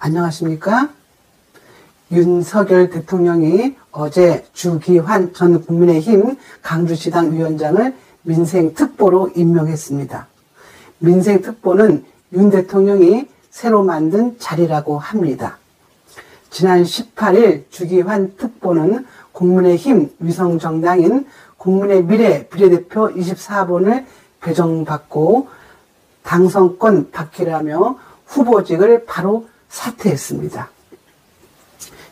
안녕하십니까? 윤석열 대통령이 어제 주기환 전 국민의힘 강주시당 위원장을 민생특보로 임명했습니다. 민생특보는 윤 대통령이 새로 만든 자리라고 합니다. 지난 18일 주기환 특보는 국민의힘 위성정당인 국민의 미래 비례대표 24번을 배정받고 당선권 받기라며 후보직을 바로 사퇴했습니다.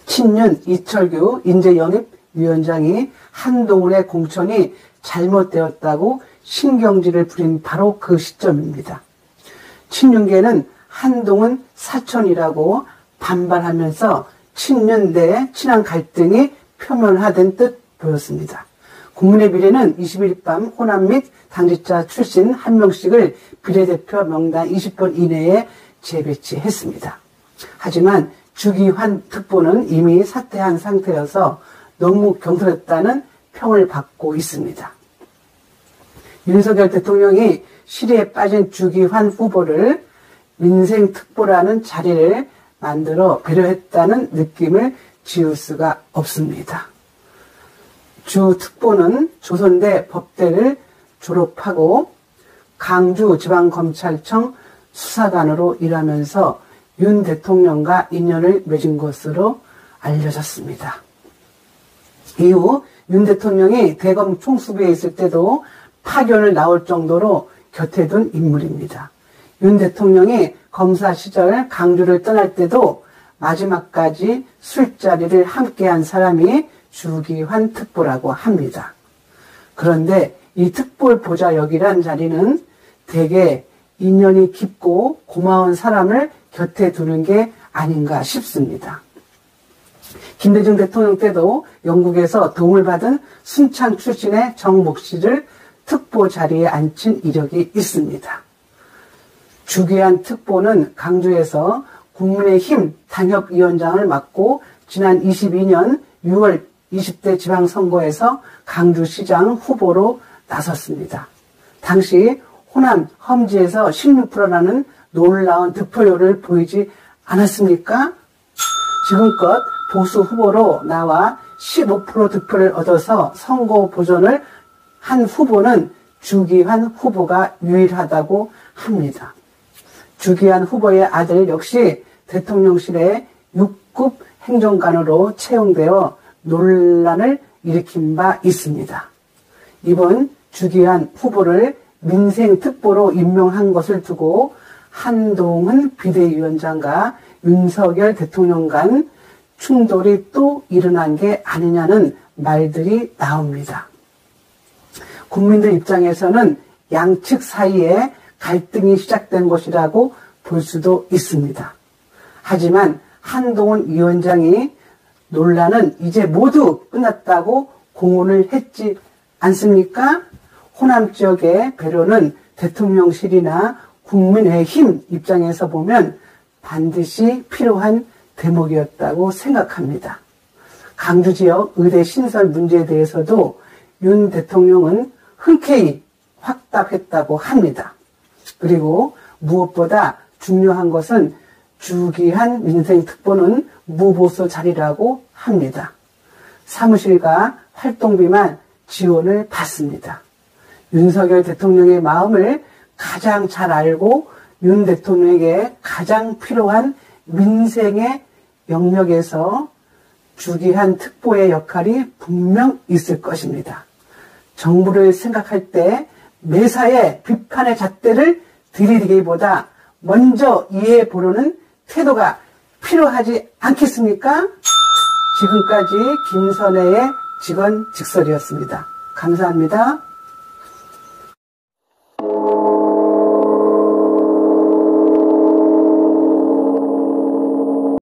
친윤 이철규 인재영입위원장이 한동훈의 공천이 잘못되었다고 신경질을 부린 바로 그 시점입니다. 친윤계는 한동훈 사촌이라고 반발하면서 친윤 대 친한 갈등이 표면화된 듯 보였습니다. 국민의 미래는 20일 밤 호남 및 당직자 출신 한 명씩을 비례대표 명단 20번 이내에 재배치했습니다. 하지만 주기환 특보는 이미 사퇴한 상태여서 너무 경솔했다는 평을 받고 있습니다. 윤석열 대통령이 실의에 빠진 주기환 후보를 민생특보라는 자리를 만들어 배려했다는 느낌을 지울 수가 없습니다. 주 특보는 조선대 법대를 졸업하고 강주지방검찰청 수사관으로 일하면서 윤 대통령과 인연을 맺은 것으로 알려졌습니다. 이후 윤 대통령이 대검 총수부에 있을 때도 파견을 나올 정도로 곁에 둔 인물입니다. 윤 대통령이 검사 시절 강주를 떠날 때도 마지막까지 술자리를 함께한 사람이 주기환 특보라고 합니다. 그런데 이 특보 보좌역이란 자리는 대개 인연이 깊고 고마운 사람을 곁에 두는 게 아닌가 싶습니다. 김대중 대통령 때도 영국에서 도움을 받은 순창 출신의 정목 씨를 특보 자리에 앉힌 이력이 있습니다. 주기환 특보는 강주에서 국민의힘 당협위원장을 맡고 지난 22년 6월 20대 지방선거에서 강주시장 후보로 나섰습니다. 당시 호남 험지에서 16%라는 놀라운 득표율을 보이지 않았습니까? 지금껏 보수 후보로 나와 15% 득표를 얻어서 선거 보존을 한 후보는 주기환 후보가 유일하다고 합니다. 주기환 후보의 아들 역시 대통령실의 6급 행정관으로 채용되어 논란을 일으킨 바 있습니다. 이번 주기환 후보를 민생특보로 임명한 것을 두고 한동훈 비대위원장과 윤석열 대통령 간 충돌이 또 일어난 게 아니냐는 말들이 나옵니다. 국민들 입장에서는 양측 사이에 갈등이 시작된 것이라고 볼 수도 있습니다. 하지만 한동훈 위원장이 논란은 이제 모두 끝났다고 공언을 했지 않습니까? 호남 지역의 배려는 대통령실이나 국민의힘 입장에서 보면 반드시 필요한 대목이었다고 생각합니다. 강주 지역 의대 신설 문제에 대해서도 윤 대통령은 흔쾌히 확답했다고 합니다. 그리고 무엇보다 중요한 것은 주기환 민생특보는 무보수 자리라고 합니다. 사무실과 활동비만 지원을 받습니다. 윤석열 대통령의 마음을 가장 잘 알고 윤 대통령에게 가장 필요한 민생의 영역에서 주기환 특보의 역할이 분명 있을 것입니다. 정부를 생각할 때 매사에 비판의 잣대를 들이대기보다 먼저 이해해 보려는 태도가 필요하지 않겠습니까? 지금까지 김선혜의 직언직설이었습니다. 감사합니다.